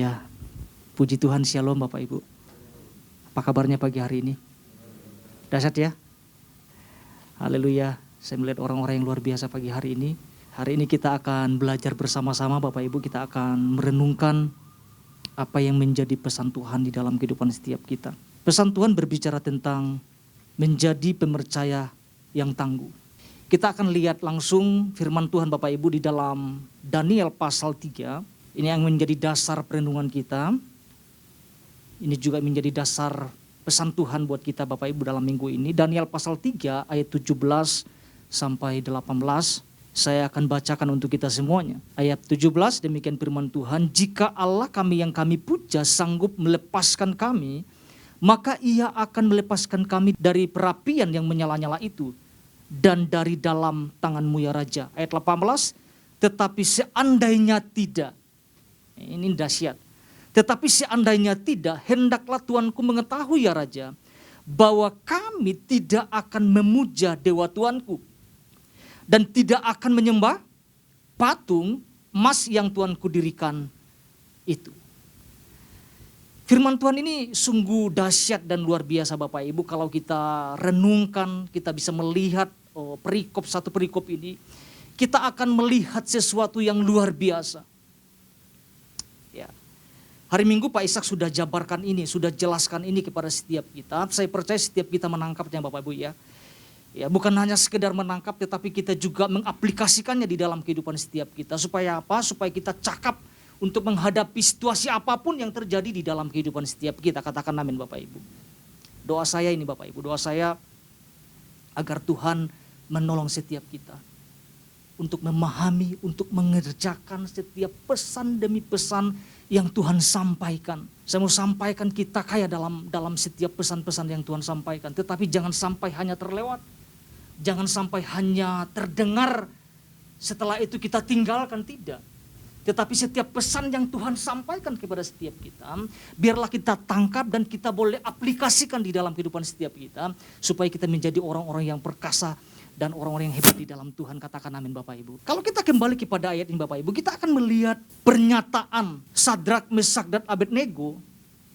Haleluya. Puji Tuhan, shalom Bapak Ibu. Apa kabarnya pagi hari ini? Dahsyat ya? Haleluya. Saya melihat orang-orang yang luar biasa pagi hari ini. Hari ini kita akan belajar bersama-sama Bapak Ibu. Kita akan merenungkan apa yang menjadi pesan Tuhan di dalam kehidupan setiap kita. Pesan Tuhan berbicara tentang menjadi pemercaya yang tangguh. Kita akan lihat langsung firman Tuhan Bapak Ibu di dalam Daniel pasal 3. Ini yang menjadi dasar perenungan kita. Ini juga menjadi dasar pesan Tuhan buat kita Bapak Ibu dalam minggu ini. Daniel pasal 3 ayat 17 sampai 18. Saya akan bacakan untuk kita semuanya. Ayat 17 demikian firman Tuhan. Jika Allah kami yang kami puja sanggup melepaskan kami, maka ia akan melepaskan kami dari perapian yang menyala-nyala itu. Dan dari dalam tanganmu ya Raja. Ayat 18. Tetapi seandainya tidak. Ini dahsyat. Tetapi seandainya tidak, hendaklah Tuanku mengetahui ya Raja, bahwa kami tidak akan memuja dewa Tuanku. Dan tidak akan menyembah patung emas yang Tuanku dirikan itu. Firman Tuhan ini sungguh dahsyat dan luar biasa Bapak Ibu. Kalau kita renungkan, kita bisa melihat satu perikop ini. Kita akan melihat sesuatu yang luar biasa. Hari Minggu Pak Ishak sudah jabarkan ini, sudah jelaskan ini kepada setiap kita. Saya percaya setiap kita menangkapnya Bapak Ibu ya. Ya, bukan hanya sekedar menangkap tetapi kita juga mengaplikasikannya di dalam kehidupan setiap kita. Supaya apa? Supaya kita cakap untuk menghadapi situasi apapun yang terjadi di dalam kehidupan setiap kita. Katakan amin Bapak Ibu. Doa saya ini Bapak Ibu, doa saya agar Tuhan menolong setiap kita. Untuk memahami, untuk mengerjakan setiap pesan demi pesan yang Tuhan sampaikan. Saya mau sampaikan kita kaya dalam setiap pesan-pesan yang Tuhan sampaikan. Tetapi jangan sampai hanya terlewat. Jangan sampai hanya terdengar, setelah itu kita tinggalkan, tidak. Tetapi setiap pesan yang Tuhan sampaikan kepada setiap kita, biarlah kita tangkap dan kita boleh aplikasikan di dalam kehidupan setiap kita. Supaya kita menjadi orang-orang yang perkasa dan orang-orang yang hebat di dalam Tuhan. Katakan amin Bapak Ibu. Kalau kita kembali kepada ayat ini Bapak Ibu, kita akan melihat pernyataan Sadrak, Mesak dan Abednego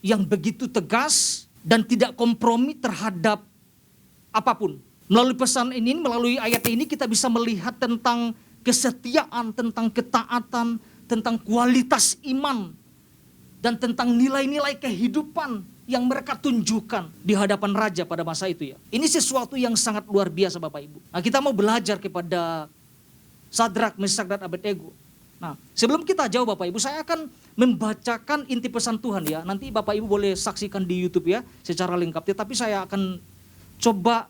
yang begitu tegas dan tidak kompromi terhadap apapun. Melalui pesan ini, melalui ayat ini kita bisa melihat tentang kesetiaan, tentang ketaatan, tentang kualitas iman, dan tentang nilai-nilai kehidupan yang mereka tunjukkan di hadapan raja pada masa itu ya. Ini sesuatu yang sangat luar biasa Bapak Ibu. Nah, kita mau belajar kepada Sadrak, Mesak dan Abednego. Nah, sebelum kita jauh Bapak Ibu, saya akan membacakan inti pesan Tuhan ya. Nanti Bapak Ibu boleh saksikan di YouTube ya secara lengkap. Tetapi saya akan coba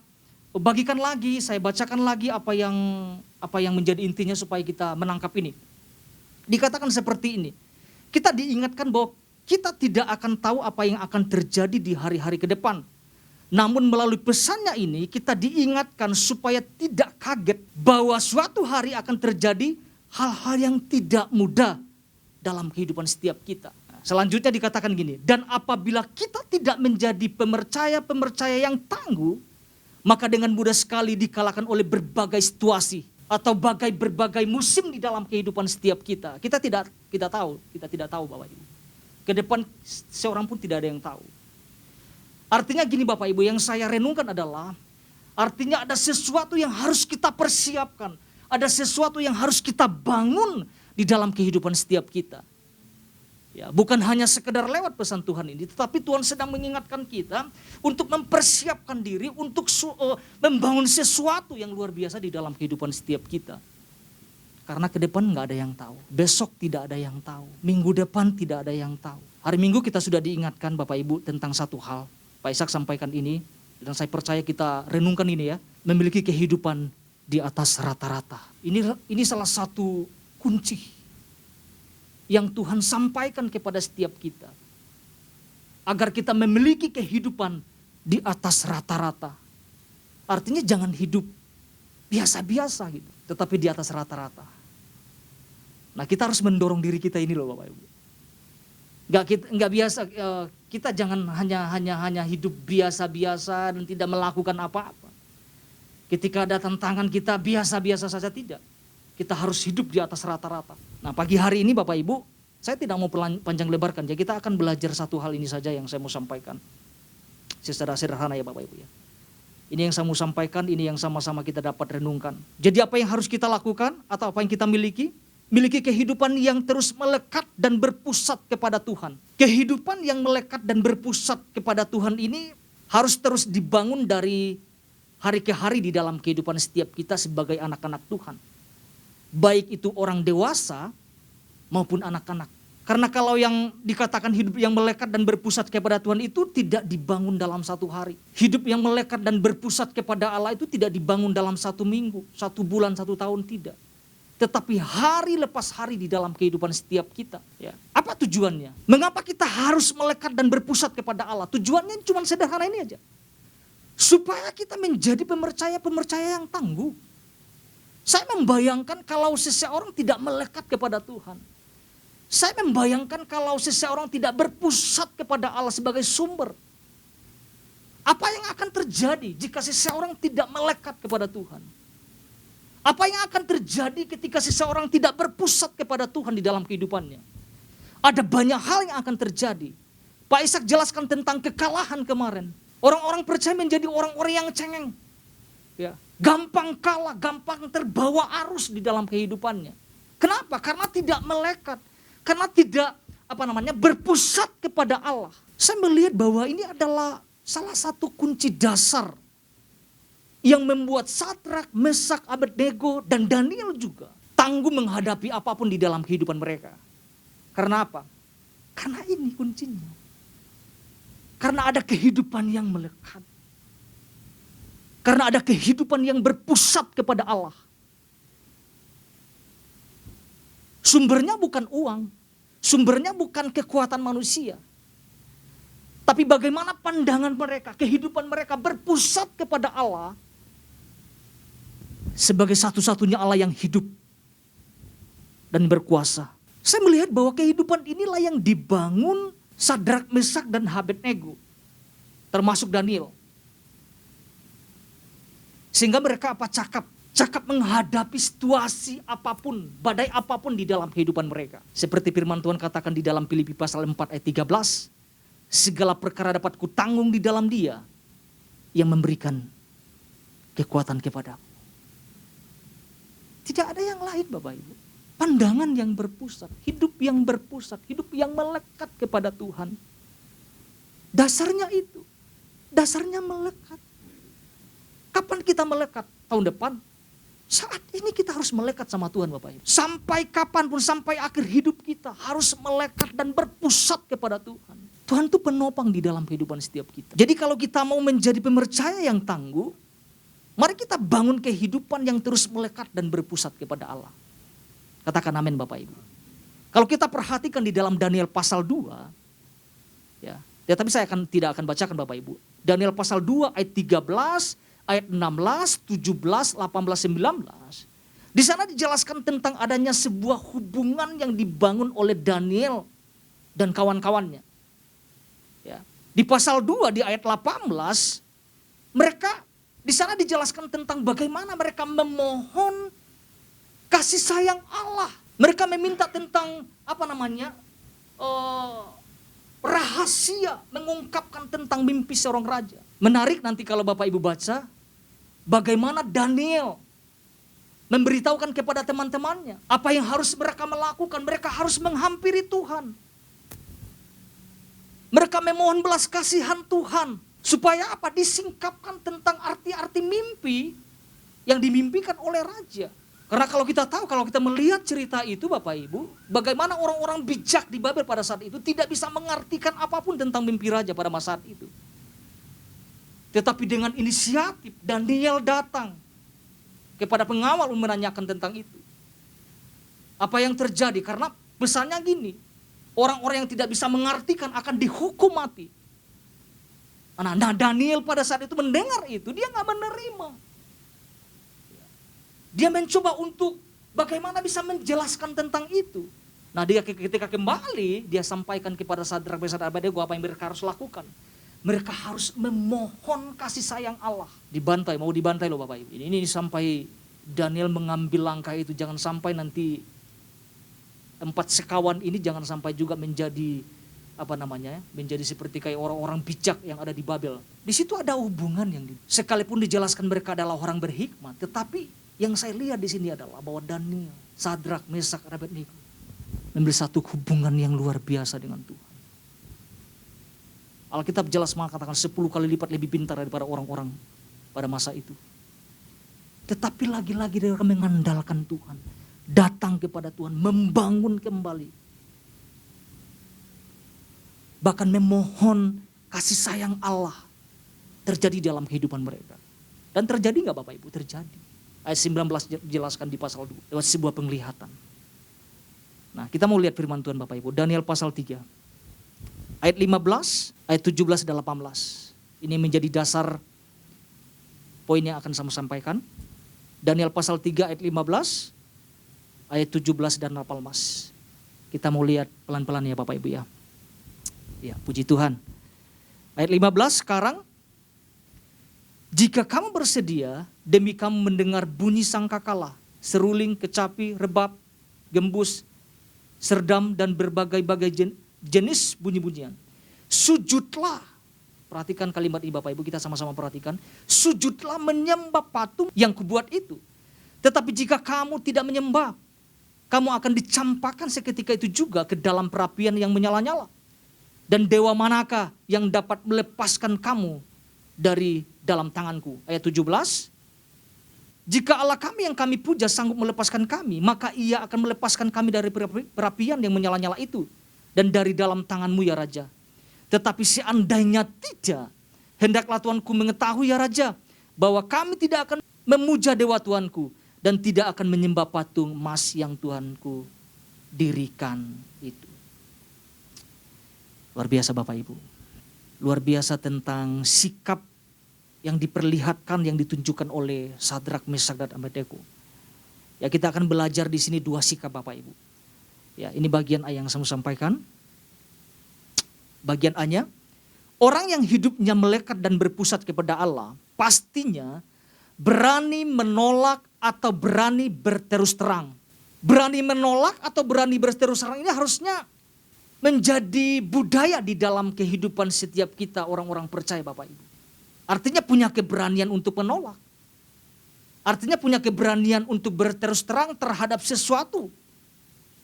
bagikan lagi, saya bacakan lagi apa yang menjadi intinya supaya kita menangkap ini. Dikatakan seperti ini. Kita diingatkan bahwa kita tidak akan tahu apa yang akan terjadi di hari-hari ke depan. Namun melalui pesannya ini kita diingatkan supaya tidak kaget bahwa suatu hari akan terjadi hal-hal yang tidak mudah dalam kehidupan setiap kita. Selanjutnya dikatakan gini, dan apabila kita tidak menjadi pemercaya yang tangguh, maka dengan mudah sekali dikalahkan oleh berbagai situasi atau berbagai musim di dalam kehidupan setiap kita. Kita tidak tahu Bapak Ibu. Ke depan seorang pun tidak ada yang tahu. Artinya gini Bapak Ibu, yang saya renungkan adalah artinya ada sesuatu yang harus kita persiapkan. Ada sesuatu yang harus kita bangun di dalam kehidupan setiap kita. Ya, bukan hanya sekedar lewat pesan Tuhan ini, tetapi Tuhan sedang mengingatkan kita untuk mempersiapkan diri untuk membangun sesuatu yang luar biasa di dalam kehidupan setiap kita. Karena ke depan nggak ada yang tahu. Besok tidak ada yang tahu. Minggu depan tidak ada yang tahu. Hari Minggu kita sudah diingatkan Bapak Ibu tentang satu hal. Pak Ishak sampaikan ini. Dan saya percaya kita renungkan ini ya. Memiliki kehidupan di atas rata-rata. Ini salah satu kunci yang Tuhan sampaikan kepada setiap kita. Agar kita memiliki kehidupan di atas rata-rata. Artinya jangan hidup biasa-biasa gitu. Tetapi di atas rata-rata. Nah, kita harus mendorong diri kita ini loh Bapak Ibu. Enggak biasa, kita jangan hanya hidup biasa-biasa dan tidak melakukan apa-apa. Ketika ada tantangan kita biasa-biasa saja, tidak. Kita harus hidup di atas rata-rata. Nah, pagi hari ini Bapak Ibu, Saya tidak mau panjang lebarkan, jadi kita akan belajar satu hal ini saja yang saya mau sampaikan. Secara sederhana ya Bapak Ibu ya. Ini yang saya mau sampaikan, ini yang sama-sama kita dapat renungkan. Jadi apa yang harus kita lakukan atau apa yang kita miliki? Miliki kehidupan yang terus melekat dan berpusat kepada Tuhan. Kehidupan yang melekat dan berpusat kepada Tuhan ini harus terus dibangun dari hari ke hari di dalam kehidupan setiap kita sebagai anak-anak Tuhan. Baik itu orang dewasa maupun anak-anak. Karena kalau yang dikatakan hidup yang melekat dan berpusat kepada Tuhan itu tidak dibangun dalam satu hari. Hidup yang melekat dan berpusat kepada Allah itu tidak dibangun dalam 1 minggu, 1 bulan, 1 tahun, tidak. Tetapi hari lepas hari di dalam kehidupan setiap kita. Ya. Apa tujuannya? Mengapa kita harus melekat dan berpusat kepada Allah? Tujuannya cuma sederhana ini aja. Supaya kita menjadi pemercaya yang tangguh. Saya membayangkan kalau seseorang tidak melekat kepada Tuhan. Saya membayangkan kalau seseorang tidak berpusat kepada Allah sebagai sumber. Apa yang akan terjadi jika seseorang tidak melekat kepada Tuhan? Apa yang akan terjadi ketika seseorang tidak berpusat kepada Tuhan di dalam kehidupannya? Ada banyak hal yang akan terjadi. Pak Ishak jelaskan tentang kekalahan kemarin. Orang-orang percaya menjadi orang-orang yang cengeng. Ya, gampang kalah, gampang terbawa arus di dalam kehidupannya. Kenapa? Karena tidak melekat. Karena tidak berpusat kepada Allah. Saya melihat bahwa ini adalah salah satu kunci dasar yang membuat Sadrak, Mesak, Abednego dan Daniel juga tangguh menghadapi apapun di dalam kehidupan mereka. Karena apa? Karena ini kuncinya. Karena ada kehidupan yang melekat. Karena ada kehidupan yang berpusat kepada Allah. Sumbernya bukan uang. Sumbernya bukan kekuatan manusia. Tapi bagaimana pandangan mereka, kehidupan mereka berpusat kepada Allah. Sebagai satu-satunya Allah yang hidup dan berkuasa. Saya melihat bahwa kehidupan inilah yang dibangun Sadrak, Mesak, dan Abednego. Termasuk Daniel. Sehingga mereka cakap menghadapi situasi apapun, badai apapun di dalam kehidupan mereka. Seperti firman Tuhan katakan di dalam Filipi pasal 4 ayat 13. Segala perkara dapat kutanggung di dalam Dia yang memberikan kekuatan kepadaku. Tidak ada yang lain Bapak Ibu. Pandangan yang berpusat, hidup yang berpusat, hidup yang melekat kepada Tuhan. Dasarnya itu, dasarnya melekat. Kapan kita melekat? Tahun depan? Saat ini kita harus melekat sama Tuhan Bapak Ibu. Sampai kapanpun, sampai akhir hidup kita harus melekat dan berpusat kepada Tuhan. Tuhan itu penopang di dalam kehidupan setiap kita. Jadi kalau kita mau menjadi pemercaya yang tangguh, mari kita bangun kehidupan yang terus melekat dan berpusat kepada Allah. Katakan amin Bapak Ibu. Kalau kita perhatikan di dalam Daniel pasal 2, ya tapi saya tidak akan bacakan Bapak Ibu. Daniel pasal 2 ayat 13, ayat 16, 17, 18, 19. Di sana dijelaskan tentang adanya sebuah hubungan yang dibangun oleh Daniel dan kawan-kawannya. Ya. Di pasal 2 di ayat 18, mereka di sana dijelaskan tentang bagaimana mereka memohon kasih sayang Allah. Mereka meminta tentang rahasia, mengungkapkan tentang mimpi seorang raja. Menarik nanti kalau Bapak Ibu baca, bagaimana Daniel memberitahukan kepada teman-temannya apa yang harus mereka melakukan. Mereka harus menghampiri Tuhan. Mereka memohon belas kasihan Tuhan. Supaya apa? Disingkapkan tentang arti-arti mimpi yang dimimpikan oleh raja. Karena kalau kita tahu, kalau kita melihat cerita itu Bapak Ibu, bagaimana orang-orang bijak di Babel pada saat itu tidak bisa mengartikan apapun tentang mimpi raja pada masa itu. Tetapi dengan inisiatif Daniel datang kepada pengawal menanyakan tentang itu. Apa yang terjadi? Karena pesannya gini, orang-orang yang tidak bisa mengartikan akan dihukum mati. Nah Daniel pada saat itu mendengar itu, dia gak menerima. Dia mencoba untuk bagaimana bisa menjelaskan tentang itu. Nah dia ketika kembali, dia sampaikan kepada Sadrak, Mesak, dan Abednego apa yang mereka harus lakukan. Mereka harus memohon kasih sayang Allah. Dibantai, mau dibantai loh Bapak Ibu. Ini sampai Daniel mengambil langkah itu, jangan sampai nanti Empat sekawan ini jangan sampai juga menjadi menjadi seperti kayak orang-orang bijak yang ada di Babel. Di situ ada hubungan sekalipun dijelaskan mereka adalah orang berhikmat, tetapi yang saya lihat di sini adalah bahwa Daniel, Sadrak, Mesak, Abednego memiliki satu hubungan yang luar biasa dengan Tuhan. Alkitab jelas mengatakan 10 kali lipat lebih pintar daripada orang-orang pada masa itu. Tetapi lagi-lagi mereka mengandalkan Tuhan, datang kepada Tuhan, membangun kembali. Bahkan memohon kasih sayang Allah terjadi dalam kehidupan mereka. Dan terjadi gak Bapak Ibu? Terjadi. Ayat 19 dijelaskan di pasal 2 lewat sebuah penglihatan. Nah, kita mau lihat firman Tuhan Bapak Ibu. Daniel pasal 3. Ayat 15, ayat 17 dan 18. Ini menjadi dasar poin yang akan saya sampaikan. Daniel pasal 3 ayat 15, ayat 17 dan 18. Kita mau lihat pelan-pelan ya Bapak Ibu ya. Ya, puji Tuhan. Ayat 15 sekarang. Jika kamu bersedia demi kamu mendengar bunyi sangkakala, seruling, kecapi, rebab, gembus, serdam dan berbagai-bagai jenis bunyi-bunyian. Sujudlah. Perhatikan kalimat ini Bapak Ibu, kita sama-sama perhatikan. Sujudlah menyembah patung yang kubuat itu. Tetapi jika kamu tidak menyembah, kamu akan dicampakkan seketika itu juga ke dalam perapian yang menyala-nyala. Dan dewa manakah yang dapat melepaskan kamu dari dalam tanganku? Ayat 17. Jika Allah kami yang kami puja sanggup melepaskan kami, maka ia akan melepaskan kami dari perapian yang menyala-nyala itu. Dan dari dalam tanganmu ya Raja. Tetapi seandainya tidak, hendaklah Tuanku mengetahui ya Raja, bahwa kami tidak akan memuja dewa Tuanku, dan tidak akan menyembah patung emas yang Tuanku dirikan itu. Luar biasa Bapak Ibu. Luar biasa tentang sikap yang diperlihatkan, yang ditunjukkan oleh Sadrak, Mesak dan Abednego. Ya, kita akan belajar di sini 2 sikap Bapak Ibu. Ya, ini bagian A yang saya mau sampaikan. Bagian A-nya, orang yang hidupnya melekat dan berpusat kepada Allah, pastinya berani menolak atau berani berterus terang. Berani menolak atau berani berterus terang ini harusnya menjadi budaya di dalam kehidupan setiap kita orang-orang percaya Bapak Ibu. Artinya punya keberanian untuk menolak. Artinya punya keberanian untuk berterus terang terhadap sesuatu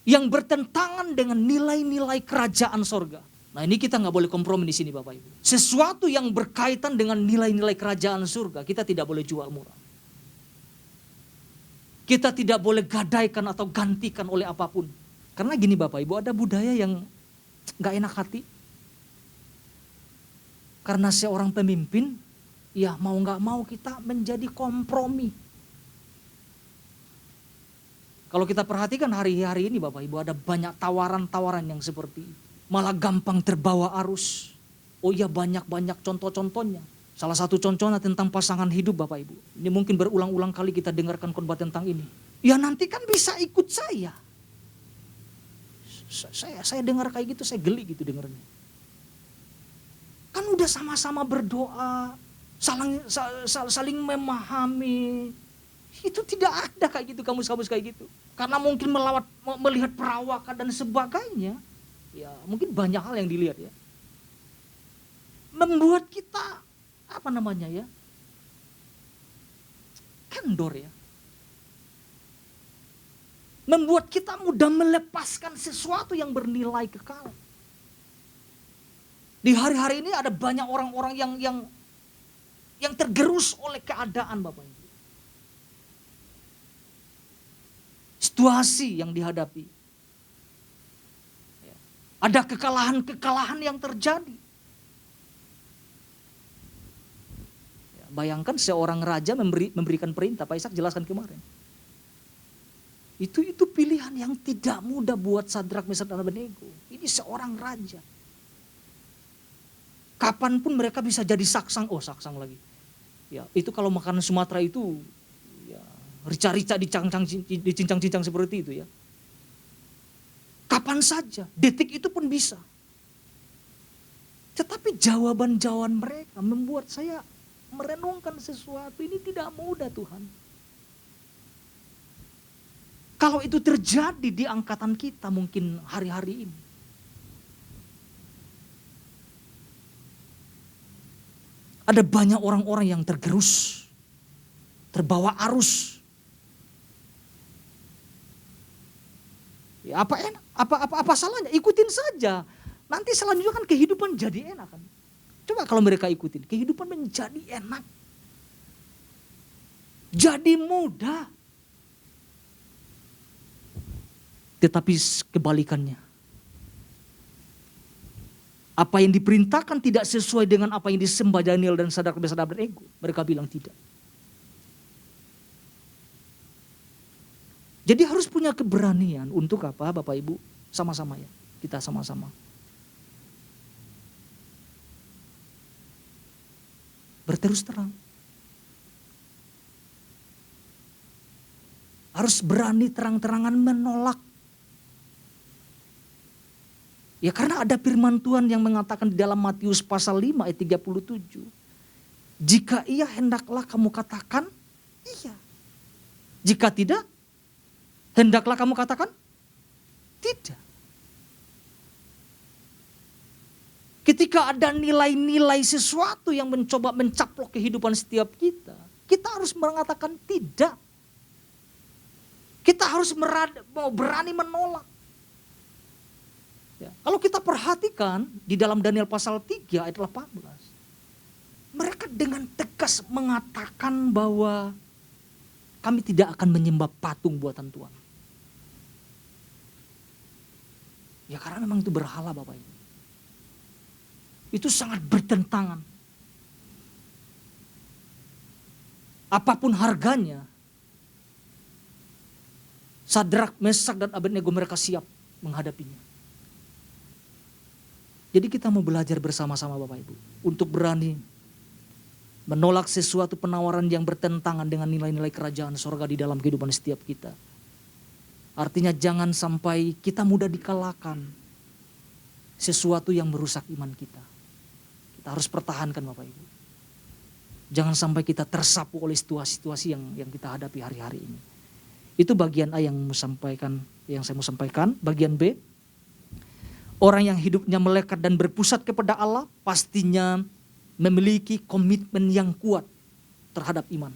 yang bertentangan dengan nilai-nilai kerajaan sorga. Nah, ini kita gak boleh kompromi di sini Bapak Ibu. Sesuatu yang berkaitan dengan nilai-nilai kerajaan surga kita tidak boleh jual murah. Kita tidak boleh gadaikan atau gantikan oleh apapun. Karena gini Bapak Ibu, ada budaya yang gak enak hati. Karena seorang pemimpin, ya mau gak mau kita menjadi kompromi. Kalau kita perhatikan hari-hari ini Bapak Ibu, ada banyak tawaran-tawaran yang seperti itu. Malah gampang terbawa arus. Oh iya, banyak-banyak contoh-contohnya. Salah satu contohnya tentang pasangan hidup Bapak Ibu. Ini mungkin berulang-ulang kali kita dengarkan khotbah tentang ini. Ya nanti kan bisa ikut saya. Saya dengar kayak gitu, saya geli gitu dengarnya. Kan udah sama-sama berdoa, saling memahami. Itu tidak ada kayak gitu, kamus-kamus kayak gitu. Karena mungkin melihat perawakan dan sebagainya. Ya mungkin banyak hal yang dilihat ya. Membuat kita, kendor ya. Membuat kita mudah melepaskan sesuatu yang bernilai kekal. Di hari-hari ini ada banyak orang-orang yang tergerus oleh keadaan Bapak Ibu. Situasi yang dihadapi. Ada kekalahan-kekalahan yang terjadi. Bayangkan seorang raja memberikan perintah, Pak Ishak jelaskan kemarin. Itu pilihan yang tidak mudah buat Sadrak, Mesak dan Abednego. Ini seorang raja. Kapanpun mereka bisa jadi saksang lagi. Ya, itu kalau makanan Sumatera itu ya, rica-rica dicincang-cincang seperti itu ya. Kapan saja, detik itu pun bisa. Tetapi jawaban-jawaban mereka membuat saya merenungkan sesuatu ini tidak mudah Tuhan. Kalau itu terjadi di angkatan kita mungkin hari-hari ini. Ada banyak orang-orang yang tergerus, terbawa arus. Ya, apa salahnya? Ikutin saja. Nanti selanjutnya kan kehidupan jadi enak kan. Coba kalau mereka ikutin, kehidupan menjadi enak. Jadi mudah. Tetapi kebalikannya. Apa yang diperintahkan tidak sesuai dengan apa yang disembah Daniel dan Sadrak, Mesak dan Abednego. Mereka bilang tidak. Jadi harus punya keberanian untuk apa Bapak Ibu? Sama-sama ya. Kita sama-sama. Berterus terang. Harus berani terang-terangan menolak. Ya karena ada firman Tuhan yang mengatakan di dalam Matius pasal 5 ayat 37. Jika iya hendaklah kamu katakan iya. Jika tidak, hendaklah kamu katakan tidak. Ketika ada nilai-nilai sesuatu yang mencoba mencaplok kehidupan setiap kita, kita harus mengatakan tidak. Kita harus berani menolak. Ya, kalau kita perhatikan di dalam Daniel pasal 3 ayat 18. Mereka dengan tegas mengatakan bahwa kami tidak akan menyembah patung buatan Tuhan. Ya karena memang itu berhala Bapak Ibu. Itu sangat bertentangan. Apapun harganya, Sadrak, Mesak dan Abednego mereka siap menghadapinya. Jadi kita mau belajar bersama-sama Bapak Ibu. Untuk berani menolak sesuatu penawaran yang bertentangan dengan nilai-nilai kerajaan sorga di dalam kehidupan setiap kita. Artinya jangan sampai kita mudah dikalahkan sesuatu yang merusak iman kita. Kita harus pertahankan Bapak Ibu. Jangan sampai kita tersapu oleh situasi-situasi yang kita hadapi hari-hari ini. Itu bagian A yang saya mau sampaikan. Bagian B. Orang yang hidupnya melekat dan berpusat kepada Allah pastinya memiliki komitmen yang kuat terhadap iman.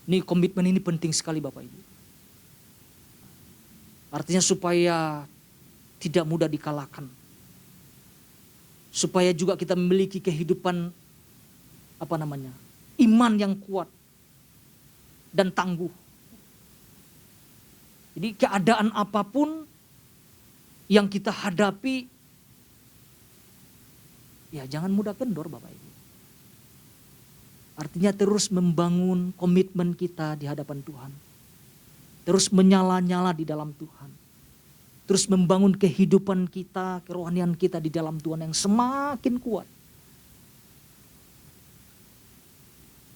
Ini komitmen ini penting sekali Bapak Ibu. Artinya supaya tidak mudah dikalahkan. Supaya juga kita memiliki kehidupan iman yang kuat dan tangguh. Jadi keadaan apapun yang kita hadapi, ya jangan mudah kendor Bapak Ibu. Artinya terus membangun komitmen kita di hadapan Tuhan. Terus menyala-nyala di dalam Tuhan. Terus membangun kehidupan kita, kerohanian kita di dalam Tuhan yang semakin kuat.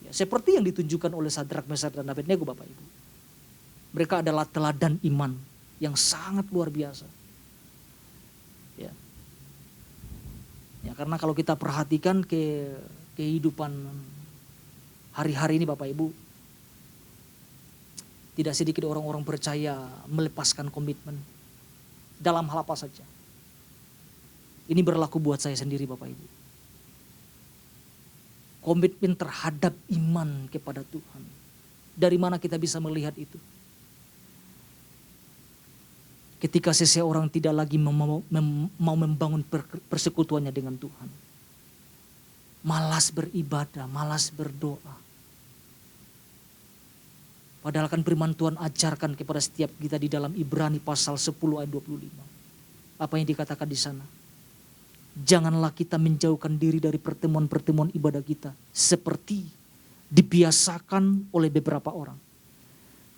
Ya, seperti yang ditunjukkan oleh Sadrak, Mesak dan Abednego Bapak Ibu. Mereka adalah teladan iman yang sangat luar biasa. Ya, karena kalau kita perhatikan kehidupan hari-hari ini Bapak Ibu, tidak sedikit orang-orang percaya melepaskan komitmen dalam hal apa saja. Ini berlaku buat saya sendiri Bapak Ibu. Komitmen terhadap iman kepada Tuhan. Dari mana kita bisa melihat itu? Ketika seseorang tidak lagi mau membangun persekutuannya dengan Tuhan. Malas beribadah, malas berdoa. Padahal kan firman Tuhan ajarkan kepada setiap kita di dalam Ibrani pasal 10 ayat 25. Apa yang dikatakan di sana? Janganlah kita menjauhkan diri dari pertemuan-pertemuan ibadah kita. Seperti dibiasakan oleh beberapa orang.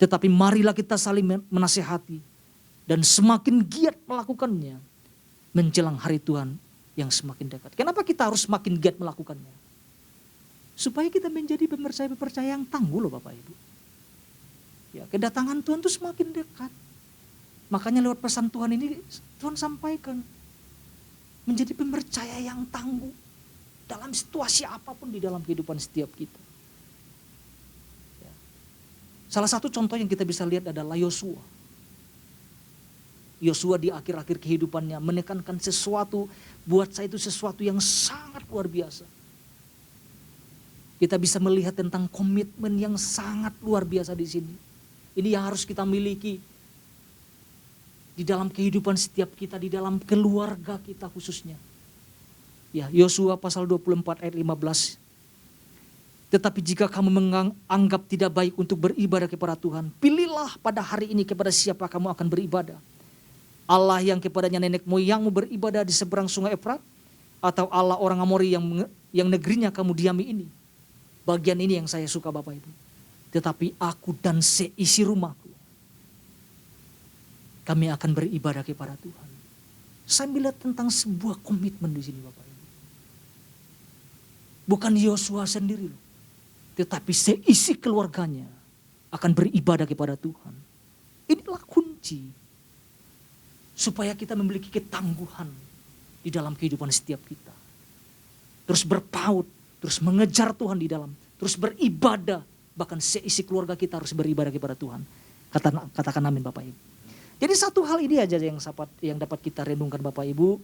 Tetapi marilah kita saling menasihati. Dan semakin giat melakukannya menjelang hari Tuhan yang semakin dekat. Kenapa kita harus semakin giat melakukannya? Supaya kita menjadi pepercaya yang tangguh loh Bapak Ibu. Ya, kedatangan Tuhan itu semakin dekat. Makanya lewat pesan Tuhan ini Tuhan sampaikan. Menjadi pepercaya yang tangguh. Dalam situasi apapun di dalam kehidupan setiap kita. Ya. Salah satu contoh yang kita bisa lihat adalah Yosua. Yosua di akhir-akhir kehidupannya menekankan sesuatu, buat saya itu sesuatu yang sangat luar biasa. Kita bisa melihat tentang komitmen yang sangat luar biasa di sini. Ini yang harus kita miliki di dalam kehidupan setiap kita, di dalam keluarga kita khususnya. Ya, Yosua pasal 24 ayat 15. Tetapi jika kamu menganggap tidak baik untuk beribadah kepada Tuhan, pilihlah pada hari ini kepada siapa kamu akan beribadah. Allah yang kepadanya nenek moyangmu beribadah di seberang sungai Efrat, atau Allah orang Amori yang negerinya kamu diami ini. Bagian ini yang saya suka Bapak Ibu. Tetapi aku dan seisi rumahku, kami akan beribadah kepada Tuhan. Saya melihat tentang sebuah komitmen di sini Bapak Ibu. Bukan Yosua sendiri loh. Tetapi seisi keluarganya akan beribadah kepada Tuhan. Inilah kunci. Supaya kita memiliki ketangguhan di dalam kehidupan setiap kita. Terus berpaut, terus mengejar Tuhan di dalam. Terus beribadah, bahkan seisi keluarga kita harus beribadah kepada Tuhan. Katakan amin Bapak Ibu. Jadi satu hal ini aja yang dapat kita renungkan Bapak Ibu.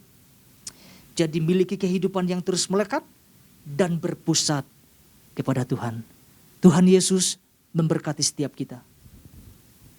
Jadi miliki kehidupan yang terus melekat dan berpusat kepada Tuhan. Tuhan Yesus memberkati setiap kita.